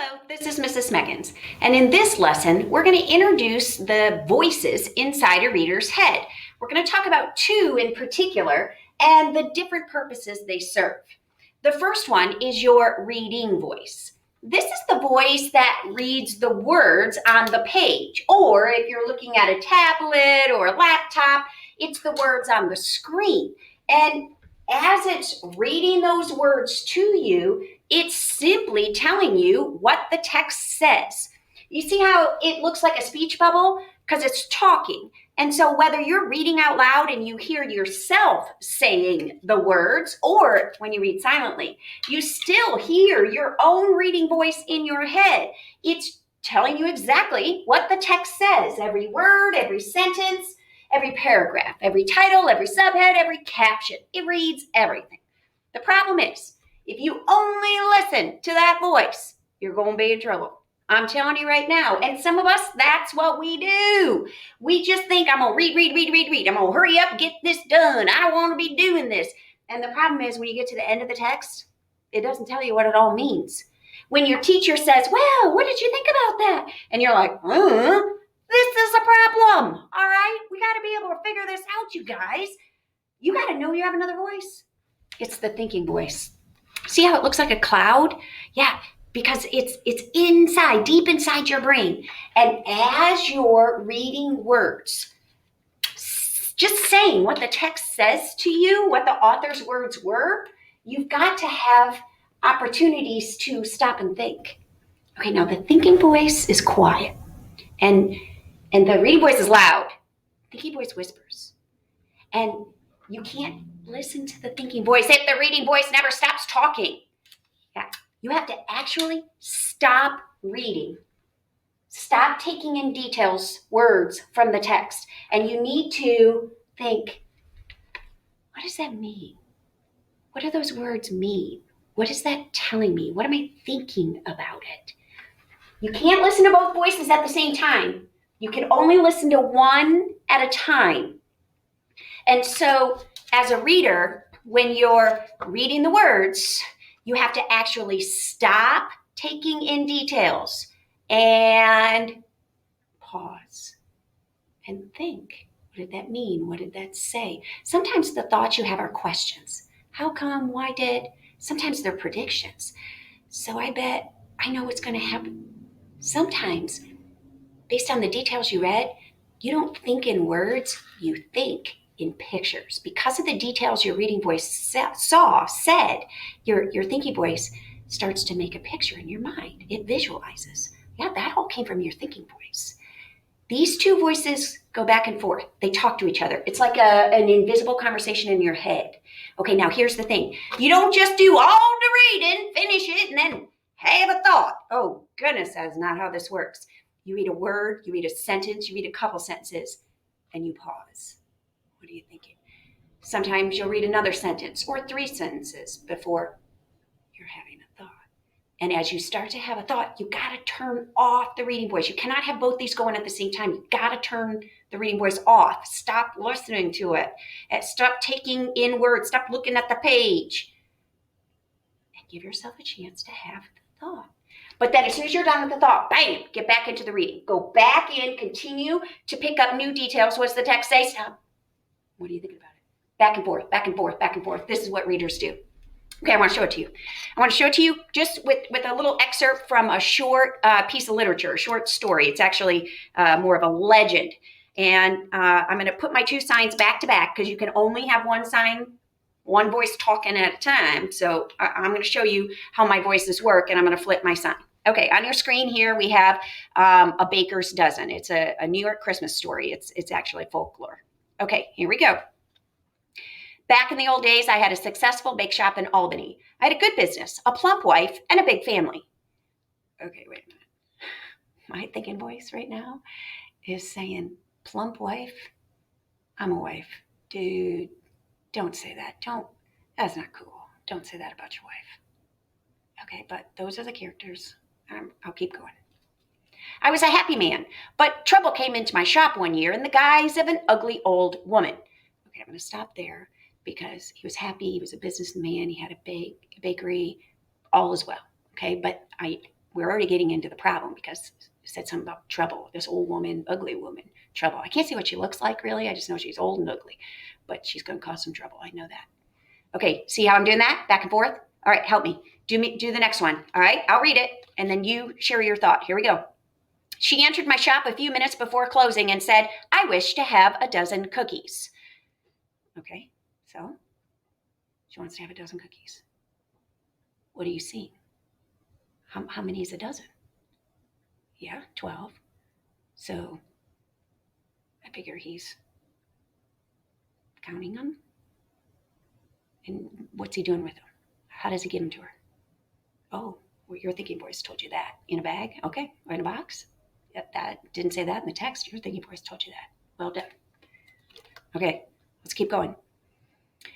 Hello, this is Mrs. Smeggins, and in this lesson, we're going to introduce the voices inside a reader's head. We're going to talk about two in particular and the different purposes they serve. The first one is your reading voice. This is the voice that reads the words on the page, or if you're looking at a tablet or a laptop, it's the words on the screen. And as it's reading those words to you, it's simply telling you what the text says. You see how it looks like a speech bubble? Because it's talking. And so whether you're reading out loud and you hear yourself saying the words, or when you read silently, you still hear your own reading voice in your head. It's telling you exactly what the text says, every word, every sentence, every paragraph, every title, every subhead, every caption. It reads everything. The problem is, if you only listen to that voice, you're going to be in trouble. I'm telling you right now. And some of us, that's what we do. We just think, I'm going to read. I'm going to hurry up, get this done. I want to be doing this. And the problem is when you get to the end of the text, it doesn't tell you what it all means. When your teacher says, well, what did you think about that? And you're like, this is a problem. All right, we got to be able to figure this out, you guys. You got to know you have another voice. It's the thinking voice. See how it looks like a cloud? Yeah, because it's inside, deep inside your brain. And as you're reading words, just saying what the text says to you, what the author's words were, you've got to have opportunities to stop and think. Okay, now the thinking voice is quiet. And the reading voice is loud. The thinking voice whispers. And you can't listen to the thinking voice if the reading voice never stops talking. Yeah. You have to actually stop reading. Stop taking in details, words from the text. And you need to think, what does that mean? What do those words mean? What is that telling me? What am I thinking about it? You can't listen to both voices at the same time. You can only listen to one at a time. And so as a reader, when you're reading the words, you have to actually stop taking in details and pause and think. What did that mean? What did that say? Sometimes the thoughts you have are questions. How come? Why did? Sometimes they're predictions. So I bet I know what's going to happen. Sometimes, based on the details you read, you don't think in words, you think in pictures. Because of the details your reading voice said, your thinking voice starts to make a picture in your mind. It visualizes. Yeah, that all came from your thinking voice. These two voices go back and forth. They talk to each other. It's like an invisible conversation in your head. Okay, now here's the thing. You don't just do all the reading, finish it, and then have a thought. Oh, goodness, that's not how this works. You read a word, you read a sentence, you read a couple sentences, and you pause. What are you thinking? Sometimes you'll read another sentence or 3 sentences before you're having a thought. And as you start to have a thought, you got to turn off the reading voice. You cannot have both these going at the same time. You got to turn the reading voice off. Stop listening to it. And stop taking in words. Stop looking at the page. And give yourself a chance to have the thought. But then as soon as you're done with the thought, bam, get back into the reading. Go back in, continue to pick up new details. What's the text say? Stop. What are you thinking about it? Back and forth, back and forth, back and forth. This is what readers do. Okay, I want to show it to you. I want to show it to you just with a little excerpt from a short piece of literature, a short story. It's actually more of a legend. And I'm going to put my 2 signs back to back because you can only have one sign, one voice talking at a time. So I'm going to show you how my voices work, and I'm going to flip my sign. Okay, on your screen here we have a baker's dozen. It's a New York Christmas story. It's actually folklore. Okay, here we go. Back in the old days, I had a successful bake shop in Albany. I had a good business, a plump wife, and a big family. Okay, wait a minute. My thinking voice right now is saying, plump wife? I'm a wife. Dude, don't say that. That's not cool. Don't say that about your wife. Okay, but those are the characters. I'll keep going. I was a happy man, but trouble came into my shop one year in the guise of an ugly old woman. Okay, I'm going to stop there because he was happy. He was a businessman. He had a bakery. All is well. Okay, but we're already getting into the problem because it said something about trouble. This old woman, ugly woman, trouble. I can't see what she looks like really. I just know she's old and ugly, but she's going to cause some trouble. I know that. Okay, see how I'm doing that? Back and forth? All right, help me. Do the next one. All right, I'll read it, and then you share your thought. Here we go. She entered my shop a few minutes before closing and said, I wish to have a dozen cookies. Okay, so she wants to have a dozen cookies. What are you seeing? How many is a dozen? Yeah, 12. So I figure he's counting them. And what's he doing with them? How does he give them to her? Oh, well, your thinking voice told you that. In a bag? Okay. Or in a box? That didn't say that in the text. Your thinking voice told you that. Well done. Okay, let's keep going.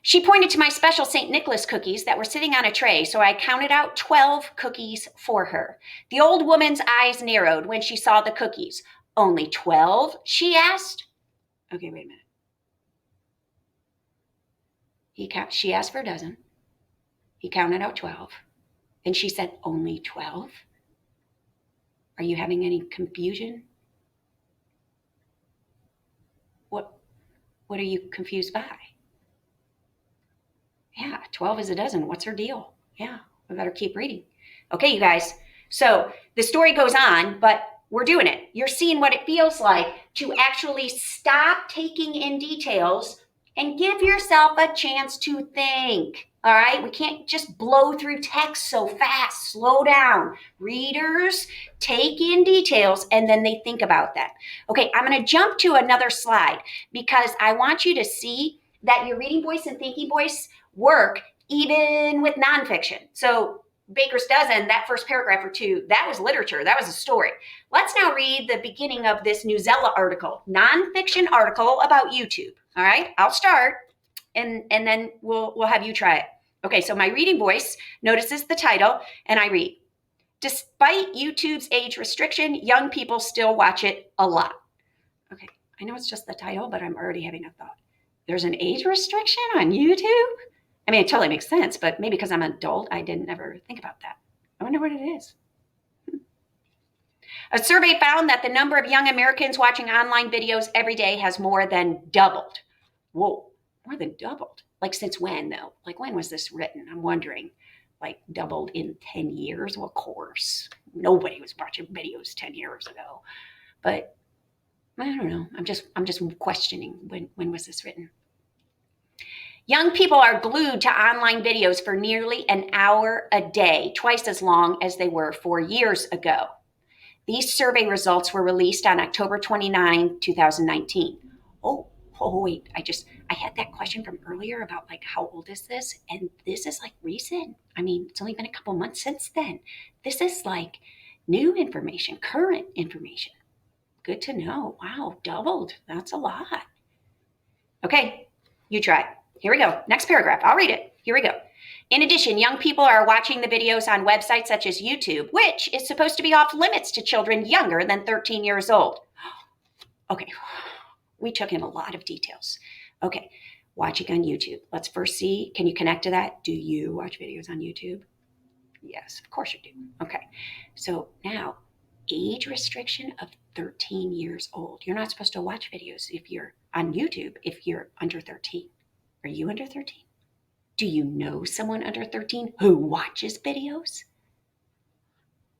She pointed to my special St. Nicholas cookies that were sitting on a tray, so I counted out 12 cookies for her. The old woman's eyes narrowed when she saw the cookies. Only 12? She asked. Okay, wait a minute. She asked for a dozen. He counted out 12. And she said, only 12? Are you having any confusion? What are you confused by? Yeah, 12 is a dozen. What's her deal? Yeah, we better keep reading. Okay, you guys. So the story goes on, but we're doing it. You're seeing what it feels like to actually stop taking in details and give yourself a chance to think. All right, we can't just blow through text so fast. Slow down. Readers take in details and then they think about that. Okay, I'm going to jump to another slide because I want you to see that your reading voice and thinking voice work even with nonfiction. So Baker's Dozen, that first paragraph or two, that was literature. That was a story. Let's now read the beginning of this Newsella article, nonfiction article about YouTube. All right, I'll start and then we'll have you try it. Okay, so my reading voice notices the title and I read, despite YouTube's age restriction, young people still watch it a lot. Okay, I know it's just the title, but I'm already having a thought. There's an age restriction on YouTube? I mean, it totally makes sense, but maybe because I'm an adult, I didn't ever think about that. I wonder what it is. A survey found that the number of young Americans watching online videos every day has more than doubled. Whoa, more than doubled. Like since when, though? Like when was this written? I'm wondering. Like doubled in 10 years? Well, of course. Nobody was watching videos 10 years ago. But I don't know. I'm just questioning when was this written? Young people are glued to online videos for nearly an hour a day, twice as long as they were 4 years ago. These survey results were released on October 29, 2019. Oh, wait, I had that question from earlier about like, how old is this? And this is like recent. I mean, it's only been a couple months since then. This is like new information, current information. Good to know. Wow, doubled. That's a lot. Okay, you try. Here we go. Next paragraph. I'll read it. Here we go. In addition, young people are watching the videos on websites such as YouTube, which is supposed to be off limits to children younger than 13 years old. Okay, we took in a lot of details. Okay, watching on YouTube. Let's first see, can you connect to that? Do you watch videos on YouTube? Yes, of course you do. Okay, so now, age restriction of 13 years old. You're not supposed to watch videos if you're on YouTube if you're under 13. Are you under 13? Do you know someone under 13 who watches videos?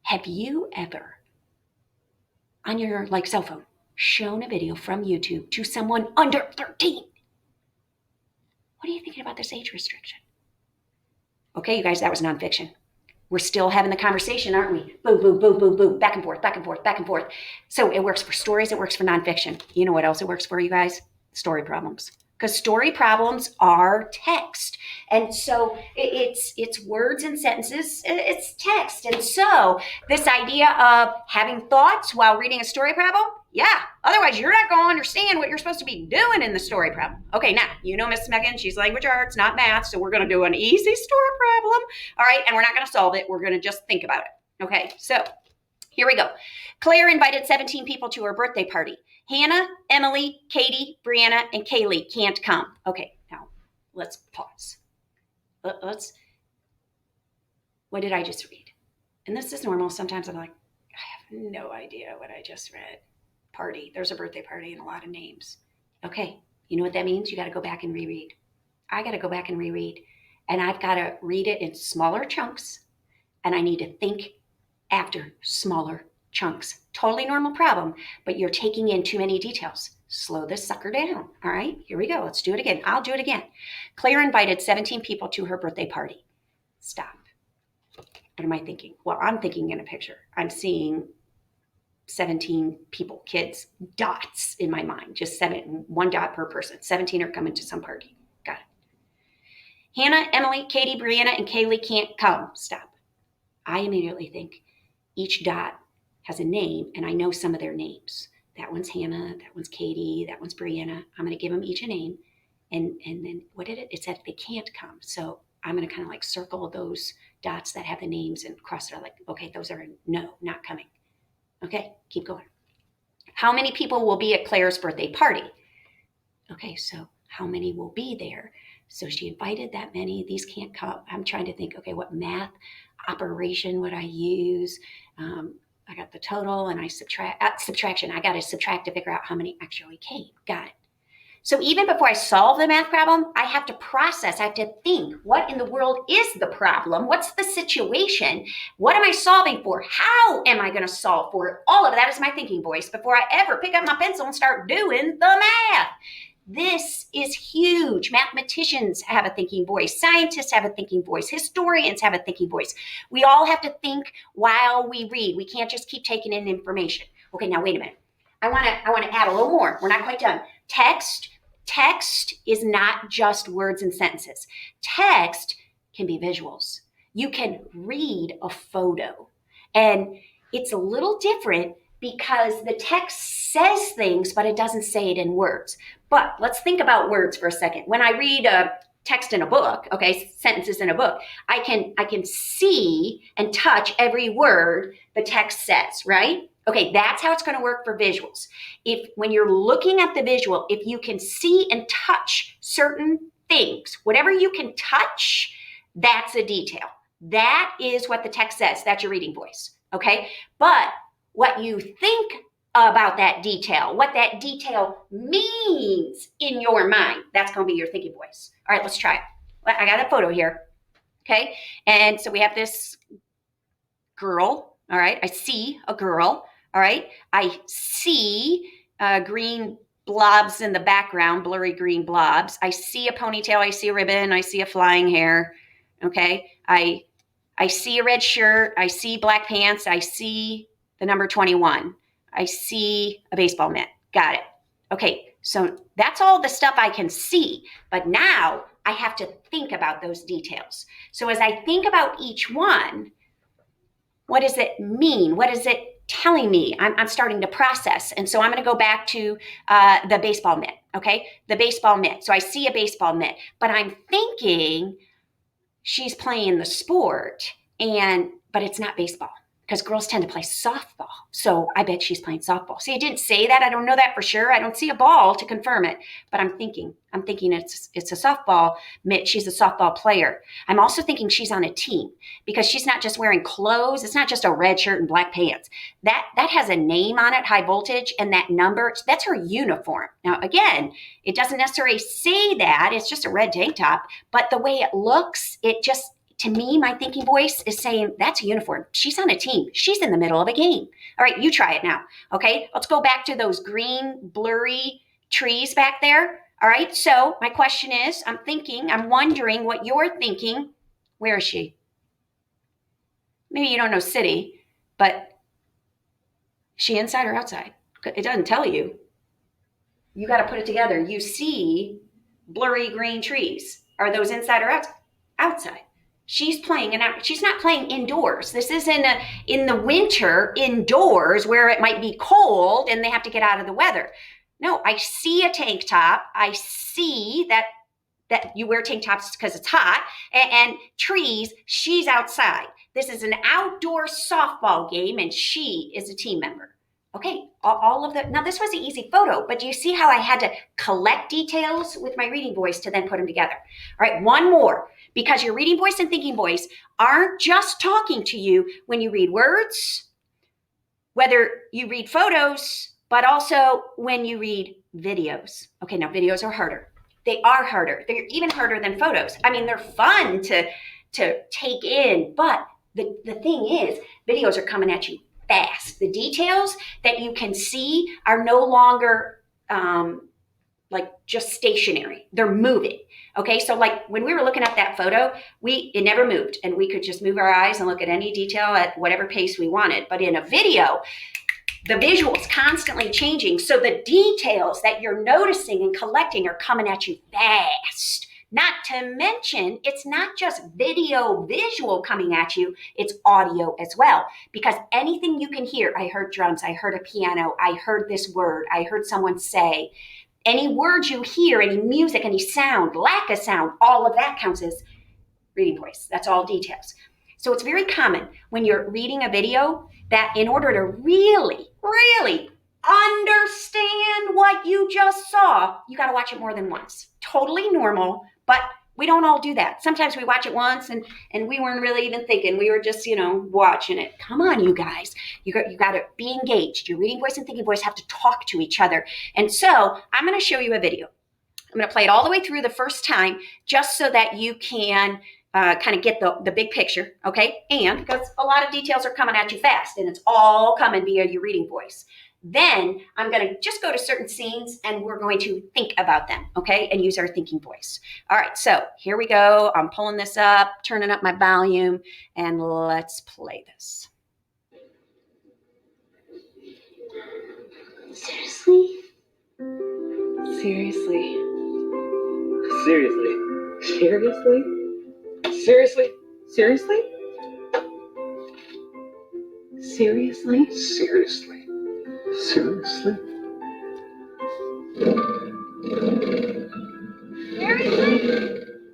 Have you ever, on your cell phone, shown a video from YouTube to someone under 13? What are you thinking about this age restriction? Okay, you guys, that was nonfiction. We're still having the conversation, aren't we? Boom, boom, boom, boom, boom, back and forth, back and forth, back and forth. So it works for stories, it works for nonfiction. You know what else it works for, you guys? Story problems. Because story problems are text. And so it's words and sentences, it's text. And so this idea of having thoughts while reading a story problem, yeah, otherwise you're not going to understand what you're supposed to be doing in the story problem. Okay, now, you know Miss Megan, she's language arts, not math, so we're going to do an easy story problem. All right, and we're not going to solve it. We're going to just think about it. Okay, so here we go. Claire invited 17 people to her birthday party. Hannah, Emily, Katie, Brianna, and Kaylee can't come. Okay, now let's pause. What did I just read? And this is normal. Sometimes I'm like, I have no idea what I just read. Party. There's a birthday party and a lot of names. Okay. You know what that means? You got to go back and reread. I got to go back and reread. And I've got to read it in smaller chunks. And I need to think after smaller chunks. Totally normal problem, but you're taking in too many details. Slow this sucker down. All right, here we go. Let's do it again. I'll do it again. Claire invited 17 people to her birthday party. Stop. What am I thinking? Well, I'm thinking in a picture. I'm seeing 17 people, kids, dots in my mind, just one dot per person. 17 are coming to some party. Got it. Hannah, Emily, Katie, Brianna, and Kaylee can't come. Stop. I immediately think each dot has a name, and I know some of their names. That one's Hannah, that one's Katie, that one's Brianna. I'm going to give them each a name. And then what did it? It said they can't come. So I'm going to kind of like circle those dots that have the names and cross it out like, okay, those are no, not coming. Okay, keep going. How many people will be at Claire's birthday party? Okay, so how many will be there? So she invited that many. These can't come. I'm trying to think, okay, what math operation would I use? I got the total and I subtraction. I got to subtract to figure out how many actually came. Got it. So even before I solve the math problem, I have to process, I have to think, what in the world is the problem? What's the situation? What am I solving for? How am I going to solve for it? All of that is my thinking voice before I ever pick up my pencil and start doing the math. This is huge. Mathematicians have a thinking voice. Scientists have a thinking voice. Historians have a thinking voice. We all have to think while we read. We can't just keep taking in information. Okay, now wait a minute. I want to add a little more. We're not quite done. Text is not just words and sentences. Text can be visuals. You can read a photo. And it's a little different because the text says things, but it doesn't say it in words. But let's think about words for a second. When I read a text in a book, okay, sentences in a book, I can see and touch every word the text says, right? Okay, that's how it's going to work for visuals. When you're looking at the visual, if you can see and touch certain things, whatever you can touch, that's a detail. That is what the text says. That's your reading voice, okay? But what you think about that detail, what that detail means in your mind, that's going to be your thinking voice. All right, let's try it. I got a photo here, okay? And so we have this girl, all right? I see a girl, all right? I see green blobs in the background, blurry green blobs. I see a ponytail, I see a ribbon, I see a flying hair, okay? I see a red shirt, I see black pants, I see the number 21. I see a baseball mitt. Got it. Okay, so that's all the stuff I can see, but now I have to think about those details. So as I think about each one, what does it mean? What is it telling me? I'm starting to process. And so I'm going to go back to the baseball mitt, okay? The baseball mitt. So I see a baseball mitt, but I'm thinking she's playing the sport, but it's not baseball because girls tend to play softball. So I bet she's playing softball. See, I didn't say that. I don't know that for sure. I don't see a ball to confirm it, but I'm thinking it's a softball mitt. She's a softball player. I'm also thinking she's on a team because she's not just wearing clothes. It's not just a red shirt and black pants. That has a name on it, high voltage, and that number, that's her uniform. Now, again, it doesn't necessarily say that. It's just a red tank top, but the way it looks, to me, my thinking voice is saying that's a uniform. She's on a team. She's in the middle of a game. All right, you try it now. Okay, let's go back to those green, blurry trees back there. All right, so my question is, I'm wondering what you're thinking. Where is she? Maybe you don't know city, but is she inside or outside? It doesn't tell you. You got to put it together. You see blurry green trees. Are those inside or outside? Outside. She's playing, and she's not playing indoors. This is in the winter indoors where it might be cold and they have to get out of the weather. No, I see a tank top. I see that you wear tank tops because it's hot, and trees. She's outside. This is an outdoor softball game, and she is a team member. Okay, all of the, now this was an easy photo, but do you see how I had to collect details with my reading voice to then put them together? All right, one more, because your reading voice and thinking voice aren't just talking to you when you read words, whether you read photos, but also when you read videos. Okay, now videos are harder. They are harder. They're even harder than photos. I mean, they're fun to take in, but the thing is, videos are coming at you fast. The details that you can see are no longer like just stationary. They're moving. Okay, so like when we were looking at that photo, it never moved, and we could just move our eyes and look at any detail at whatever pace we wanted. But in a video, the visual is constantly changing, so the details that you're noticing and collecting are coming at you fast. Not to mention, it's not just video visual coming at you, it's audio as well. Because anything you can hear, I heard drums, I heard a piano, I heard this word, I heard someone say, any words you hear, any music, any sound, lack of sound, all of that counts as reading voice. That's all details. So it's very common when you're reading a video that in order to really, really understand what you just saw, you got to watch it more than once. Totally normal, but we don't all do that. Sometimes we watch it once and we weren't really even thinking. We were just, watching it. Come on, you guys. You got to be engaged. Your reading voice and thinking voice have to talk to each other. And so I'm going to show you a video. I'm going to play it all the way through the first time just so that you can kind of get the big picture, okay? And because a lot of details are coming at you fast and it's all coming via your reading voice. Then I'm going to just go to certain scenes and we're going to think about them, okay? And use our thinking voice. All right, so here we go. I'm pulling this up, turning up my volume, and let's play this. Seriously? Seriously? Seriously? Seriously? Seriously? Seriously? Seriously? Seriously? Seriously?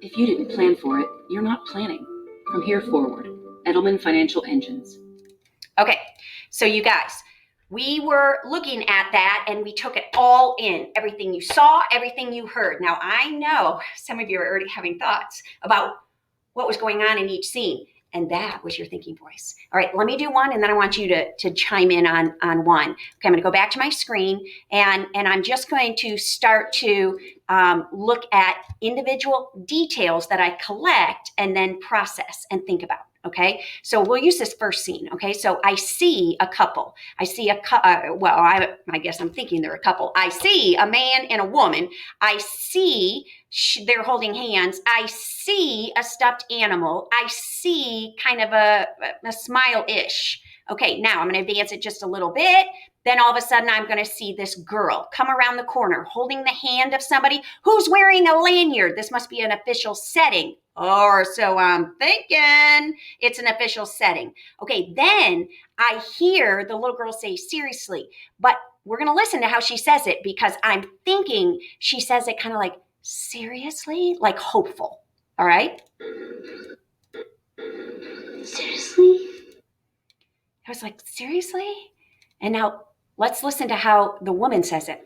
If you didn't plan for it, you're not planning. From here forward, Edelman Financial Engines. Okay, so you guys, we were looking at that and we took it all in. Everything you saw, everything you heard. Now, I know some of you are already having thoughts about what was going on in each scene. And that was your thinking voice. All right, let me do one, and then I want you to chime in on one. Okay, I'm going to go back to my screen, and I'm just going to start to look at individual details that I collect and then process and think about. Okay, so we'll use this first scene. Okay, so I see a couple. I see I guess I'm thinking they're a couple. I see a man and a woman. I see they're holding hands. I see a stuffed animal. I see kind of a smile-ish. Okay, now I'm going to advance it just a little bit. Then all of a sudden, I'm going to see this girl come around the corner holding the hand of somebody who's wearing a lanyard. This must be an official setting. Or so I'm thinking. It's an official setting. Okay, then I hear the little girl say, seriously. But we're going to listen to how she says it because I'm thinking she says it kind of like, seriously? Like hopeful. All right? Seriously? I was like, seriously? And now let's listen to how the woman says it.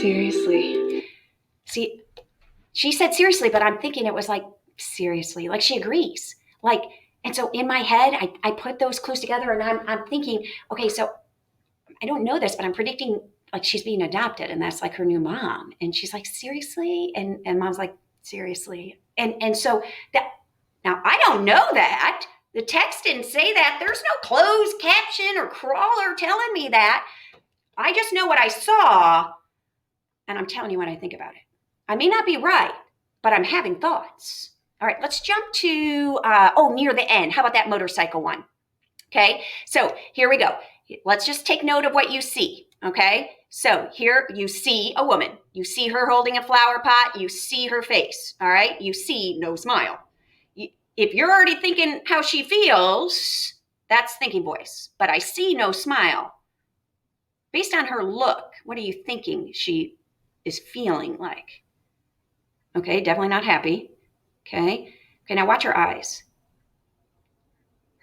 Seriously? See, she said seriously, but I'm thinking it was like, seriously, like she agrees. Like, and so in my head, I put those clues together and I'm thinking, okay, so I don't know this, but I'm predicting like she's being adopted and that's like her new mom. And she's like, seriously? And mom's like, seriously. And so that, now I don't know that. The text didn't say that. There's no closed caption or crawler telling me that. I just know what I saw and I'm telling you what I think about it. I may not be right, but I'm having thoughts. All right, let's jump to, near the end. How about that motorcycle one? Okay, so here we go. Let's just take note of what you see, okay? So here you see a woman. You see her holding a flower pot. You see her face, all right? You see no smile. If you're already thinking how she feels, that's thinking voice. But I see no smile. Based on her look, what are you thinking she is feeling like? Okay, definitely not happy. Okay, now watch her eyes.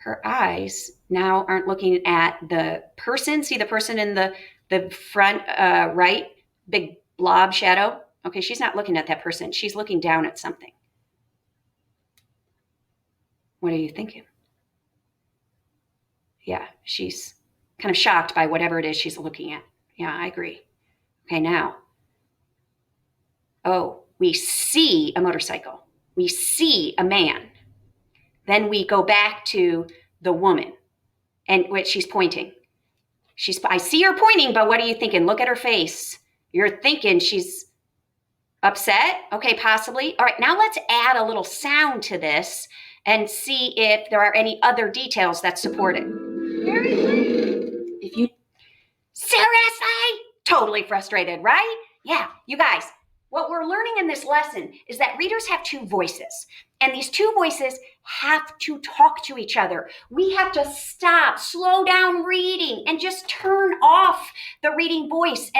her eyes now aren't looking at the person. See the person in the front right, big blob shadow? Okay, she's not looking at that person. She's looking down at something. What are you thinking? Yeah, she's kind of shocked by whatever it is she's looking at. Yeah, I agree. Okay, now. Oh, we see a motorcycle. We see a man. Then we go back to the woman and which she's pointing. I see her pointing, but what are you thinking? Look at her face. You're thinking she's upset? Okay, possibly. All right, now let's add a little sound to this and see if there are any other details that support it. Seriously? Totally frustrated, right? Yeah, you guys, what we're learning in this lesson is that readers have two voices, and these two voices have to talk to each other. We have to stop, slow down reading, and just turn off the reading voice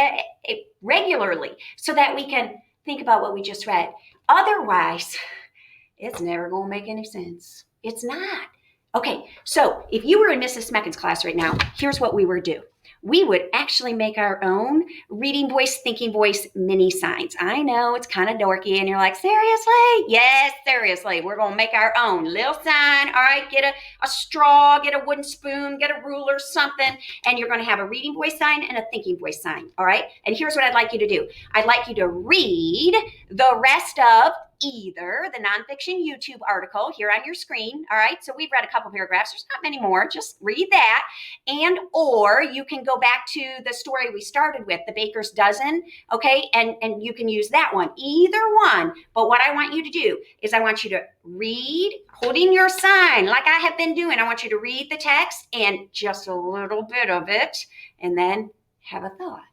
regularly so that we can think about what we just read. Otherwise, it's never going to make any sense. It's not. Okay, so if you were in Mrs. Smecken's class right now, here's what we would do. We would actually make our own reading voice, thinking voice mini signs. I know it's kind of dorky and you're like, seriously? Yes, seriously. We're going to make our own little sign. All right, get a straw, get a wooden spoon, get a ruler, something. And you're going to have a reading voice sign and a thinking voice sign. All right. And here's what I'd like you to do. I'd like you to read the rest of either the nonfiction YouTube article here on your screen. All right. So we've read a couple paragraphs. There's not many more. Just read that. And or you can go back to the story we started with, The Baker's Dozen. Okay. And you can use that one, either one. But what I want you to do is I want you to read, holding your sign like I have been doing. I want you to read the text and just a little bit of it and then have a thought.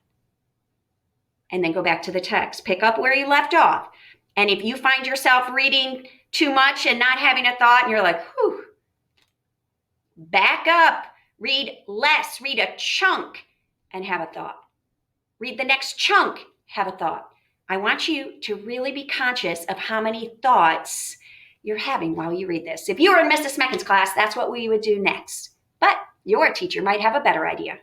And then go back to the text. Pick up where you left off. And if you find yourself reading too much and not having a thought and you're like, whew, back up, read less, read a chunk and have a thought. Read the next chunk, have a thought. I want you to really be conscious of how many thoughts you're having while you read this. If you were in Mrs. Smecken's class, that's what we would do next. But your teacher might have a better idea.